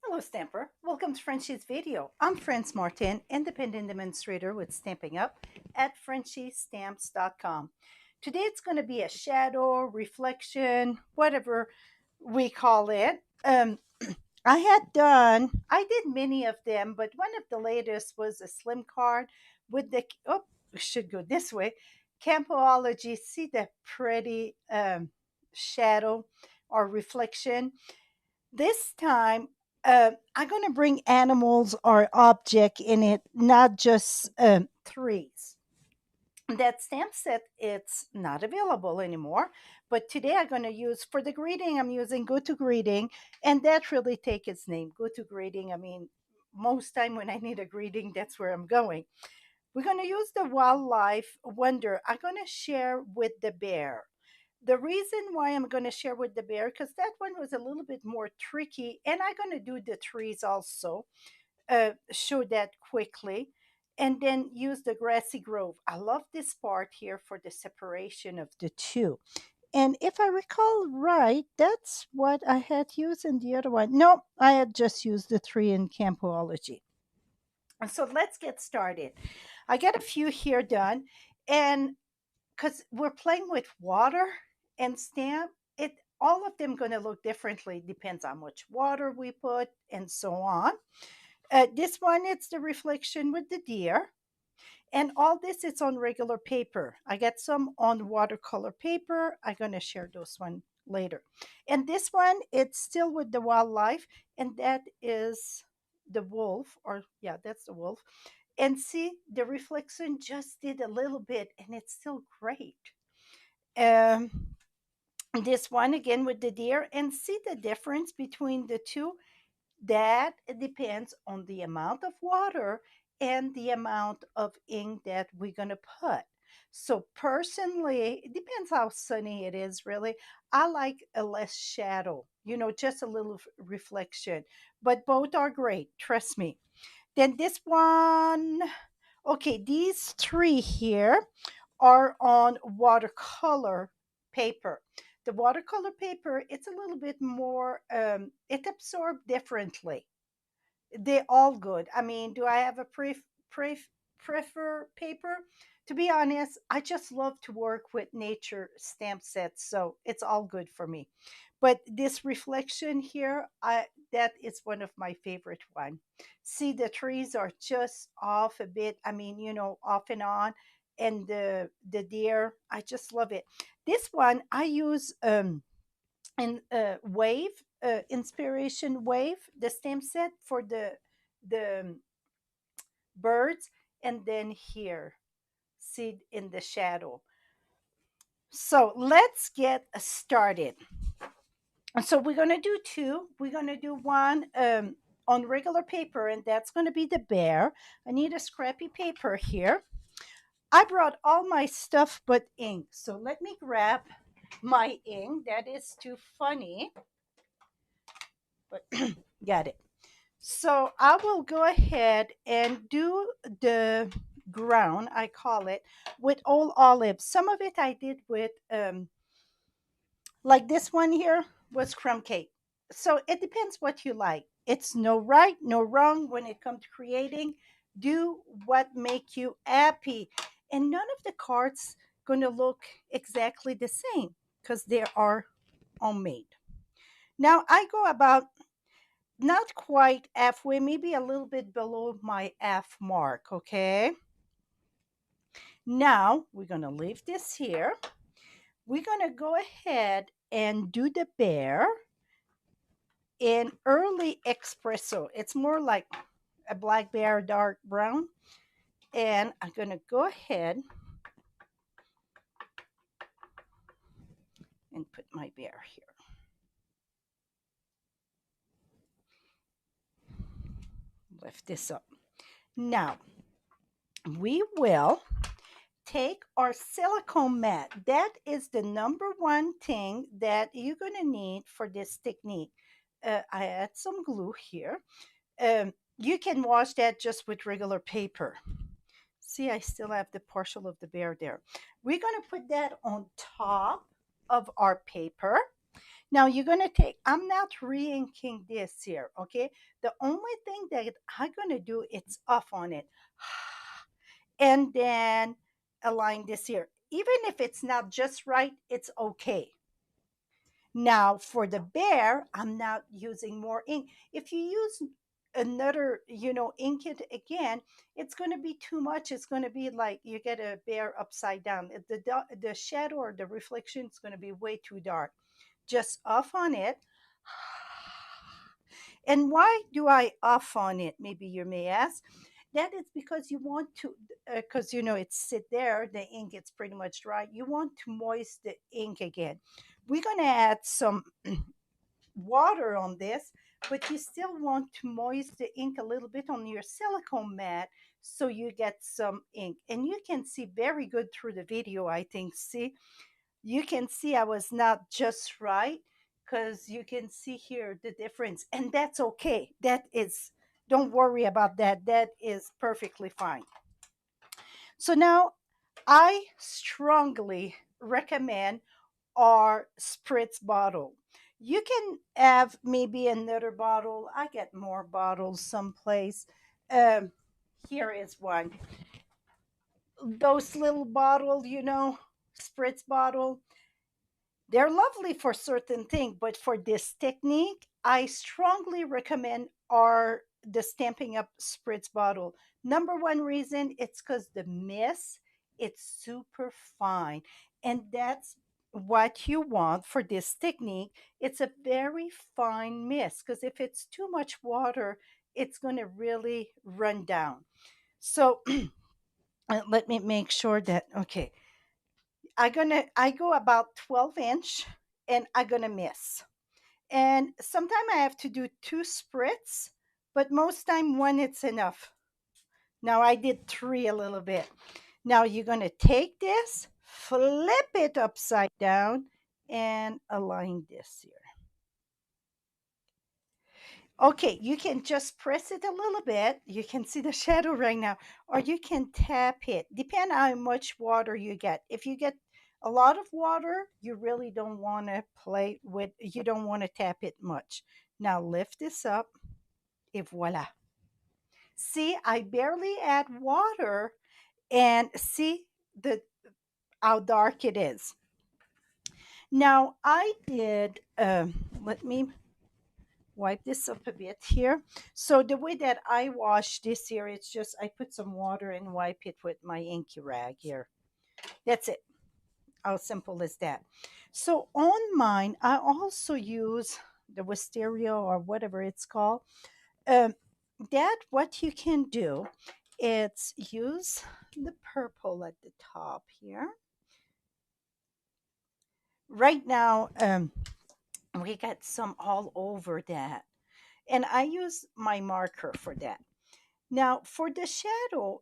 Hello, Stamper. Welcome to Frenchie's video. I'm France Martin, independent demonstrator with Stamping Up at frenchiestamps.com. Today it's going to be a shadow, reflection, whatever we call it. I did many of them, but one of the latest was a slim card with we should go this way. Campology. See the pretty shadow or reflection? This time, I'm going to bring animals or object in it, not just trees. That stamp set, it's not available anymore. But today I'm going to use, for the greeting, I'm using Go to Greeting. And that really take its name, Go to Greeting. I mean, most time when I need a greeting, that's where I'm going. We're going to use the wildlife wonder. I'm going to share with the bear. The reason why I'm going to share with the bear, because that one was a little bit more tricky, and I'm going to do the trees also, show that quickly, and then use the grassy grove. I love this part here for the separation of the two. And if I recall right, that's what I had used in the other one. No, I had just used the tree in campology. And so let's get started. I got a few here done, and because we're playing with water and stamp, it all of them going to look differently. Depends on much water we put and so on. This one, it's the reflection with the deer. And all this, it's on regular paper. I got some on watercolor paper. I'm going to share those one later. And this one, it's still with the wildlife, and that is the wolf, or yeah, that's the wolf. And see, the reflection just did a little bit, and it's still great. Um, this one again with the deer, and see the difference between the two. That depends on the amount of water and the amount of ink that we're going to put. So personally, it depends how sunny it is, really. I like a less shadow, just a little reflection, but both are great, trust me. Then this one, okay, these three here are on watercolor paper. The watercolor paper, it's a little bit more, it absorbs differently. They're all good. I mean, do I have a prefer paper? To be honest, I just love to work with nature stamp sets, so it's all good for me. But this reflection here, I that is one of my favorite one. See, the trees are just off a bit. I mean, off and on, and the deer, I just love it. This one I use in wave inspiration wave, the stamp set for the birds, and then here, see in the shadow. So let's get started. So we're going to do two. We're going to do one on regular paper, and that's going to be the bear. I need a scrappy paper here. I brought all my stuff but ink, so let me grab my ink. That is too funny, but got it. So I will go ahead and do the ground, I call it, with all olives. Some of it I did with, like this one here was crumb cake. So it depends what you like. It's no right, no wrong when it comes to creating. Do what make you happy. And none of the cards going to look exactly the same because they are homemade. Now I go about not quite halfway, maybe a little bit below my half mark, okay? Now we're going to leave this here. We're going to go ahead and do the bear in early espresso. It's more like a black bear, dark brown. And I'm going to go ahead and put my bear here. Lift this up. Now, we will take our silicone mat. That is the number one thing that you're going to need for this technique. I add some glue here. You can wash that just with regular paper. See, I still have the partial of the bear there. We're going to put that on top of our paper. Now you're going to take, I'm not re-inking this here, okay? The only thing that I'm going to do, it's off on it. And then align this here. Even if it's not just right, it's okay. Now for the bear, I'm not using more ink. If you use another, ink it again, it's going to be too much. It's going to be like you get a bear upside down. The shadow or the reflection is going to be way too dark. Just off on it. And why do I off on it? Maybe you may ask. That is because you want to, because it's sit there, the ink it's pretty much dry. You want to moist the ink again. We're gonna add some water on this, but you still want to moist the ink a little bit on your silicone mat so you get some ink. And you can see very good through the video, I think. See, you can see I was not just right because you can see here the difference. And that's okay. That is, don't worry about that. That is perfectly fine. So now I strongly recommend our spritz bottle. You can have maybe another bottle. I get more bottles someplace. Um, Here is one. Those little bottle, spritz bottle. They're lovely for certain things, but for this technique, I strongly recommend the Stamping Up Spritz bottle. Number one reason, it's because the mist, it's super fine. And that's what you want for this technique. It's a very fine mist because if it's too much water, it's going to really run down. So let me make sure that, okay, I go about 12 inch and I'm gonna miss. And sometimes I have to do two spritz, but most time one it's enough. Now I did three a little bit. Now you're gonna take this, flip it upside down, and align this here. Okay, you can just press it a little bit. You can see the shadow right now, or you can tap it. Depend how much water you get. If you get a lot of water, you really don't want to play with, you don't want to tap it much. Now lift this up, et voila. See, I barely add water and see the how dark it is. Now I did, let me wipe this up a bit here. So the way that I wash this here, it's just I put some water and wipe it with my inky rag here. That's it. How simple is that? So on mine, I also use the wisteria or whatever it's called. Um, that what you can do, it's use the purple at the top here. Right now, we got some all over that. And I use my marker for that. Now, for the shadow,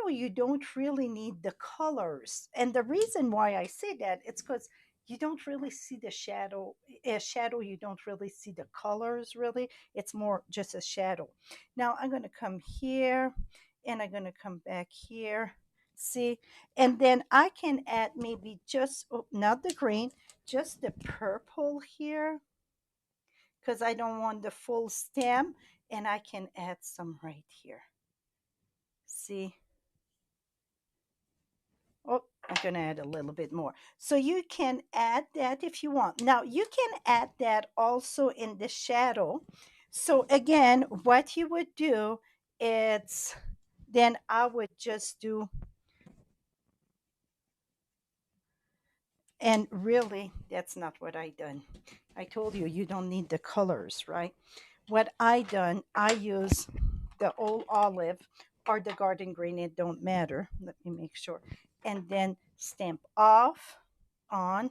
you don't really need the colors. And the reason why I say that, it's because you don't really see the shadow. A shadow, you don't really see the colors, really. It's more just a shadow. Now, I'm going to come here and I'm going to come back here. See? And then I can add maybe just, oh, not the green, just the purple here because I don't want the full stem. And I can add some right here. See? Oh, I'm going to add a little bit more. So you can add that if you want. Now, you can add that also in the shadow. So again, what you would do is then I would just do, and really, that's not what I done. I told you, you don't need the colors, right? What I done, I use the old olive or the garden green, it don't matter. Let me make sure. And then stamp off, on,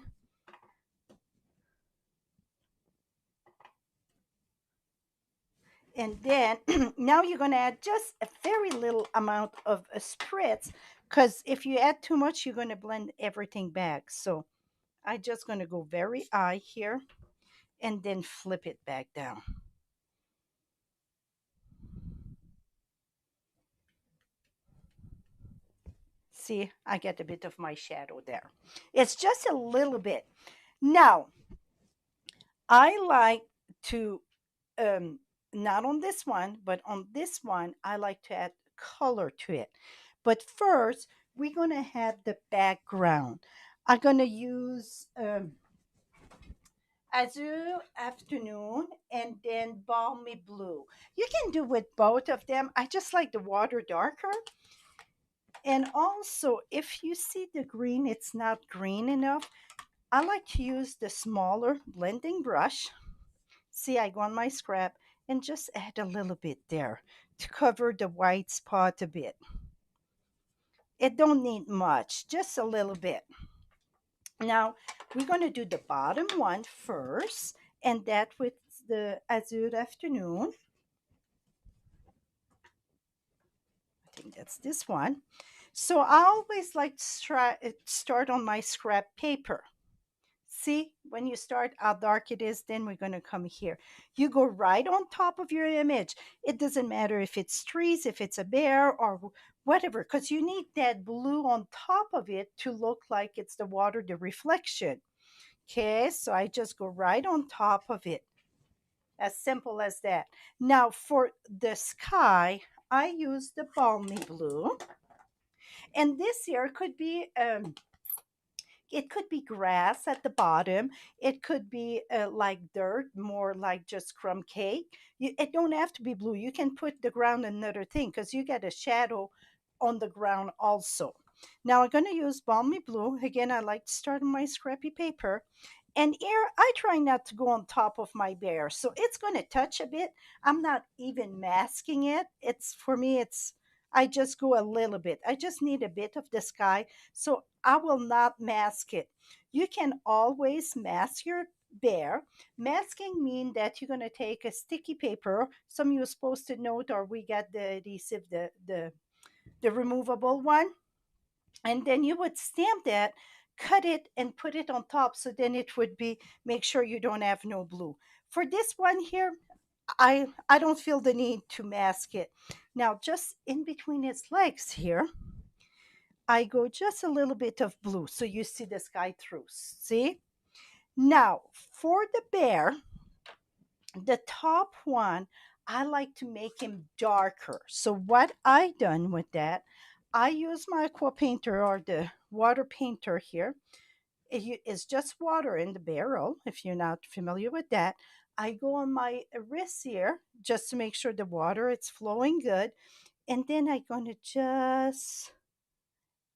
and then now you're going to add just a very little amount of a spritz because if you add too much, you're going to blend everything back. So I just going to go very high here and then flip it back down. See, I get a bit of my shadow there. It's just a little bit. Now, I like to, um, not on this one, but on this one, I like to add color to it. But first, we're going to have the background. I'm going to use Azure Afternoon and then Balmy Blue. You can do with both of them. I just like the water darker. And also, if you see the green, it's not green enough. I like to use the smaller blending brush. See, I go on my scrap and just add a little bit there to cover the white spot a bit. It don't need much, just a little bit. Now, we're going to do the bottom one first, and that with the Azure Afternoon. I think that's this one. So I always like to start on my scrap paper. See, when you start how dark it is, then we're going to come here. You go right on top of your image. It doesn't matter if it's trees, if it's a bear, or whatever, because you need that blue on top of it to look like it's the water, the reflection. Okay, so I just go right on top of it. As simple as that. Now, for the sky, I use the balmy blue. And this here could be it could be grass at the bottom. It could be like dirt, more like just crumb cake. It don't have to be blue. You can put the ground another thing because you get a shadow on the ground also. Now I'm going to use balmy blue. Again, I like to start on my scrappy paper. And here, I try not to go on top of my bear. So it's going to touch a bit. I'm not even masking it. It's for me, I just go a little bit. I just need a bit of the sky. So I will not mask it. You can always mask your bear. Masking means that you're going to take a sticky paper. Some you supposed to note, or we got the adhesive, the removable one, and then you would stamp that, cut it, and put it on top, so then it would be, make sure you don't have no blue. For this one here, I don't feel the need to mask it. Now, just in between its legs here, I go just a little bit of blue so you see the sky through. See? Now, for the bear, the top one, I like to make him darker. So what I done with that, I use my aqua painter or the water painter here. It's just water in the barrel, if you're not familiar with that. I go on my wrist here just to make sure the water is flowing good. And then I'm going to just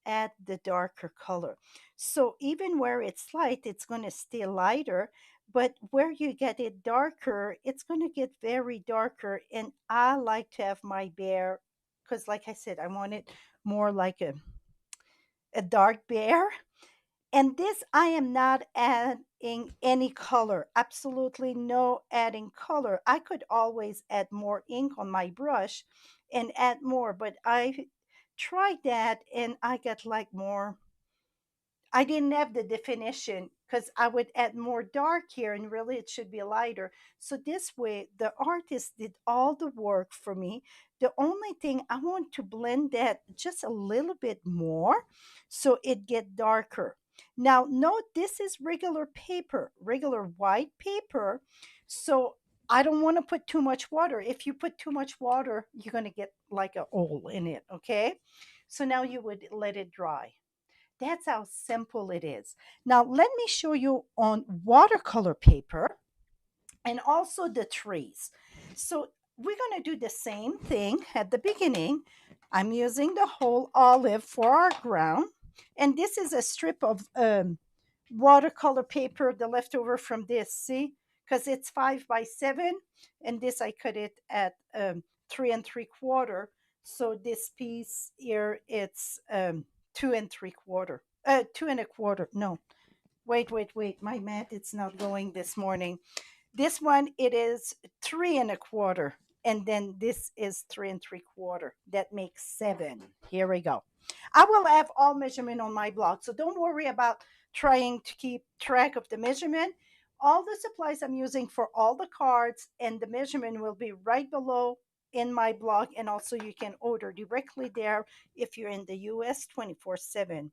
add the darker color. So even where it's light, it's going to stay lighter, but where you get it darker, it's going to get very darker. And I like to have my bear, because like I said, I want it more like a dark bear. And this, I am not adding any color, absolutely no adding color. I could always add more ink on my brush and add more, but I tried that and I got like more. I didn't have the definition because I would add more dark here and really it should be lighter. So this way, the artist did all the work for me. The only thing I want to blend that just a little bit more so it get darker. Now, note this is regular paper, regular white paper. So I don't want to put too much water. If you put too much water, you're going to get like a hole in it, okay? So now you would let it dry. That's how simple it is. Now, let me show you on watercolor paper and also the trees. So, we're going to do the same thing at the beginning. I'm using the whole olive for our ground. And this is a strip of watercolor paper, the leftover from this, see? Because it's 5 by 7. And this I cut it at 3 3/4. So this piece here, it's 2 3/4. 2 1/4. No, wait. My math, it's not going this morning. This one, it is 3 1/4. And then this is 3 3/4. That makes 7. Here we go. I will have all measurement on my blog. So don't worry about trying to keep track of the measurement. All the supplies I'm using for all the cards and the measurement will be right below in my blog. And also you can order directly there if you're in the US 24/7.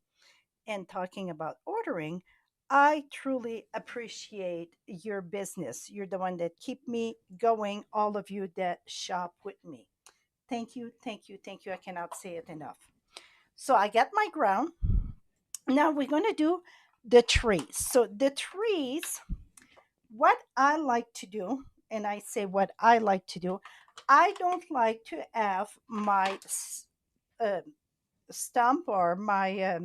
And talking about ordering, I truly appreciate your business. You're the one that keep me going, all of you that shop with me. Thank you, thank you, thank you. I cannot say it enough. So I got my ground. Now we're going to do the trees. So the trees, what I like to do, and I say what I like to do, I don't like to have my uh, stump or my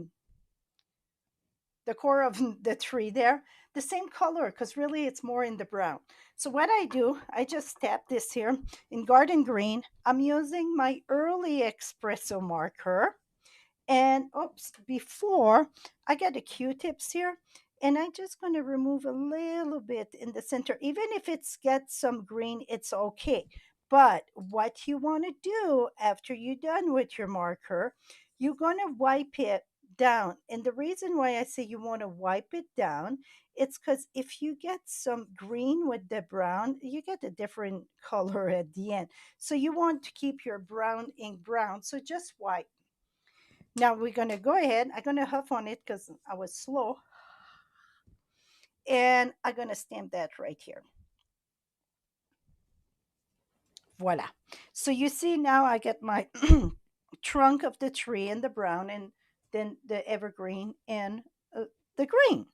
the core of the tree there the same color, because really it's more in the brown. So what I do, I just tap this here in garden green. I'm using my early espresso marker, and oops, before I got the Q-tips here, and I'm just going to remove a little bit in the center. Even if it's got some green, it's okay. But what you want to do after you're done with your marker, you're going to wipe it down. And the reason why I say you want to wipe it down, it's because if you get some green with the brown, you get a different color at the end. So you want to keep your brown ink brown. So just wipe. Now we're going to go ahead. I'm going to huff on it because I was slow. And I'm going to stamp that right here. Voila. So you see now I get my trunk of the tree and the brown, and then the evergreen and the green.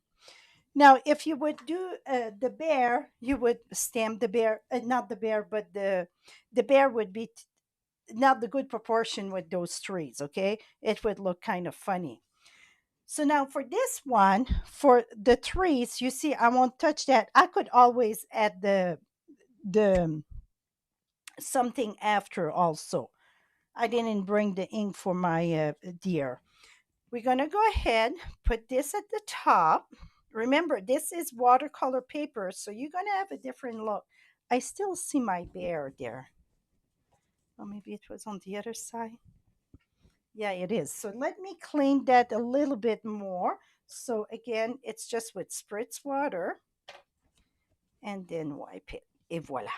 Now, if you would do the bear, you would stamp the bear, not the bear, but the bear would be not the good proportion with those trees, okay? It would look kind of funny. So now for this one, for the trees, you see, I won't touch that. I could always add the something after also. I didn't bring the ink for my deer. We're gonna go ahead, put this at the top. Remember, this is watercolor paper, so you're gonna have a different look. I still see my bear there. Or maybe it was on the other side. Yeah, it is. So let me clean that a little bit more. So again, it's just with spritz water and then wipe it. Et voila.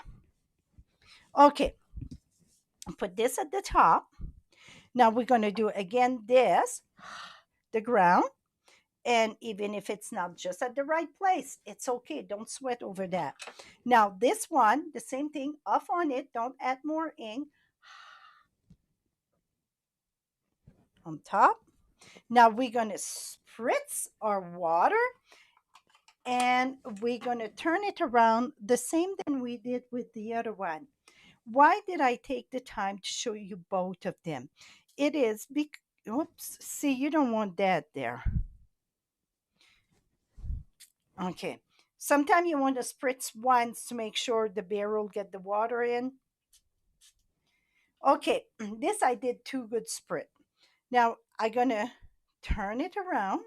Okay, put this at the top. Now we're going to do again this, the ground. And even if it's not just at the right place, it's okay. Don't sweat over that. Now this one, the same thing, off on it. Don't add more ink. On top. Now we're going to spritz our water, and we're going to turn it around the same than we did with the other one. Why did I take the time to show you both of them? It is because, oops, see, you don't want that there. Okay. Sometimes you want to spritz once to make sure the barrel get the water in. Okay, this I did two good spritz. Now I'm going to turn it around,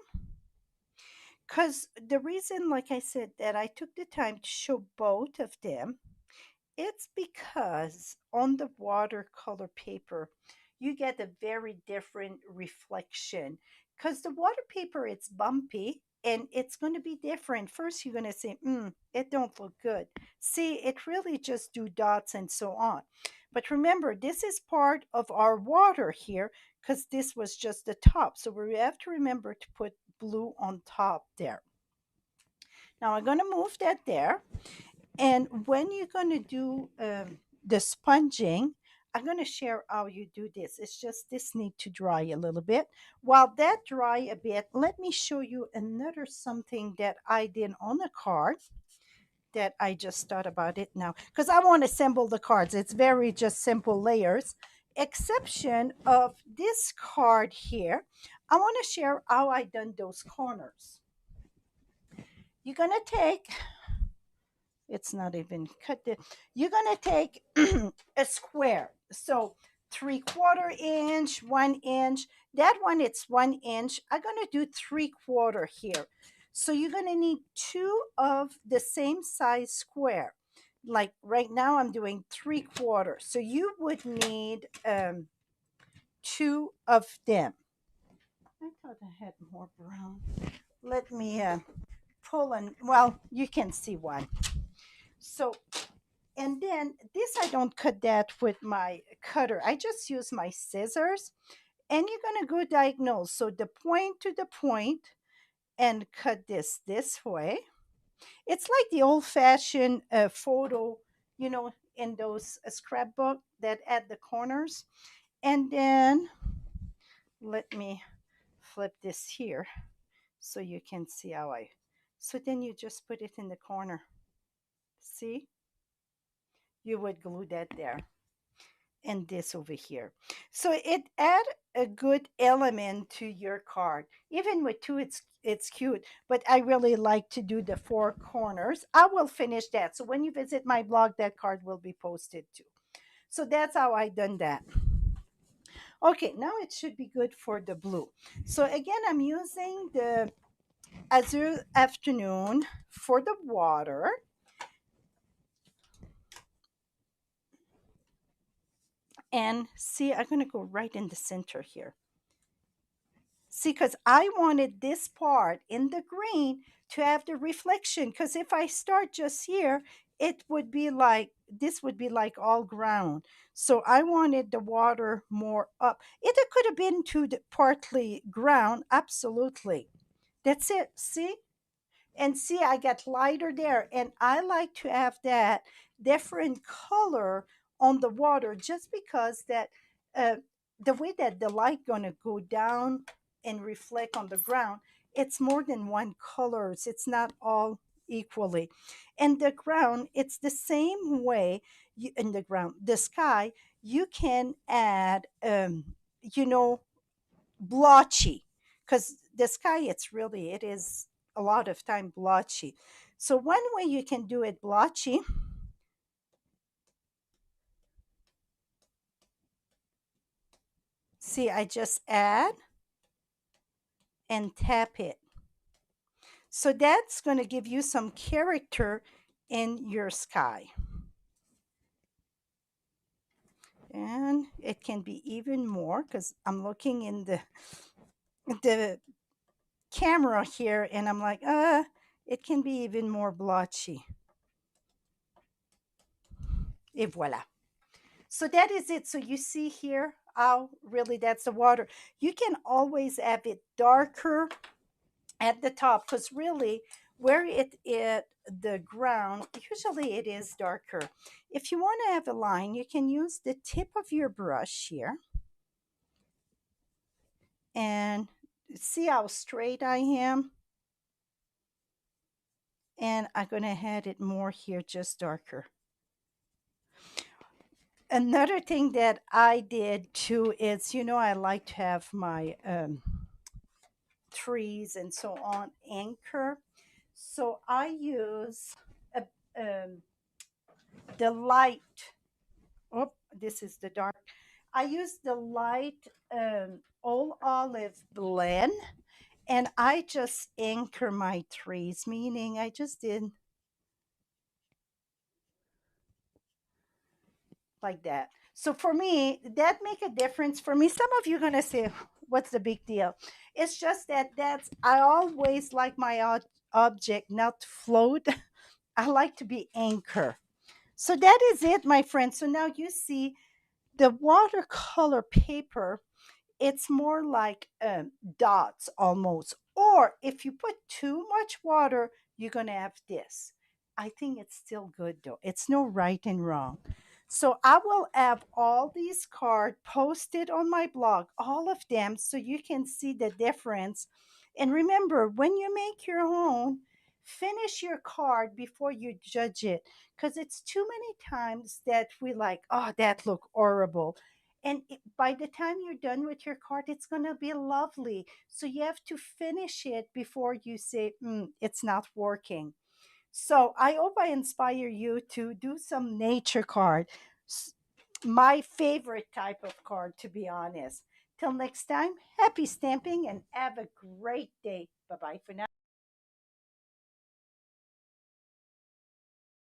because the reason, like I said, that I took the time to show both of them, it's because on the watercolor paper, you get a very different reflection. Because the water paper, it's bumpy and it's going to be different. First, you're going to say, it don't look good. See, it really just do dots and so on. But remember, this is part of our water here, because this was just the top. So we have to remember to put blue on top there. Now I'm going to move that there. And when you're going to do the sponging, I'm going to share how you do this. It's just this need to dry a little bit. While that dry a bit, let me show you another something that I did on a card that I just thought about it now. Because I want to assemble the cards. It's very just simple layers. Exception of this card here, I want to share how I done those corners. You're going to take, it's not even cut it. You're going to take a square. So 3/4 inch, 1 inch. That one, it's 1 inch. I'm going to do 3/4 here. So you're going to need two of the same size square. Like right now, I'm doing 3/4. So you would need two of them. I thought I had more brown. Let me pull and, well, you can see why. So, and then this, I don't cut that with my cutter. I just use my scissors, and you're going to go diagonal. So the point to the point, and cut this way. It's like the old fashioned photo, in those scrapbook that at the corners. And then let me flip this here so you can see how I. So then you just put it in the corner. See? You would glue that there and this over here. So it add a good element to your card. Even with two, it's cute, but I really like to do the four corners. I will finish that. So when you visit my blog, that card will be posted too. So that's how I done that. Okay, now it should be good for the blue. So again, I'm using the Azure Afternoon for the water. And see, I'm going to go right in the center here. See, because I wanted this part in the green to have the reflection. Because if I start just here, it would be like, this would be like all ground. So I wanted the water more up. It could have been to the partly ground, absolutely. That's it. See? And see, I got lighter there. And I like to have that different color on the water just because that uh, the way that the light gonna go down and reflect on the ground, it's more than one colors. It's not all equally. And the ground, it's the same way in the ground, the sky, you can add, you know, blotchy because the sky it is a lot of time blotchy. So one way you can do it blotchy, see, I just add and tap it. So that's going to give you some character in your sky. And it can be even more because I'm looking in the camera here and I'm like, it can be even more blotchy. Et voila. So that is it. So you see here how really that's the water. You can always have it darker at the top because really where the ground, usually it is darker. If you want to have a line, you can use the tip of your brush here and see how straight I am. And I'm going to add it more here, just darker. Another thing that I did too is, I like to have my trees and so on anchor. So I use a, the light. Oh, this is the dark. I use the light all olive blend and I just anchor my trees, meaning I just did like that. So for me, that make a difference. For me, some of you are gonna say, "What's the big deal?" It's just that I always like my object not to float. I like to be anchor. So that is it, my friend. So now you see the watercolor paper, it's more like dots almost. Or if you put too much water, you're going to have this. I think it's still good though. It's no right and wrong. So I will have all these cards posted on my blog, all of them, so you can see the difference. And remember, when you make your own, finish your card before you judge it. Because it's too many times that we like, oh, that look horrible, and by the time you're done with your card, it's going to be lovely. So you have to finish it before you say, it's not working. So I hope I inspire you to do some nature card. My favorite type of card, to be honest. Till next time, happy stamping and have a great day. Bye bye for now.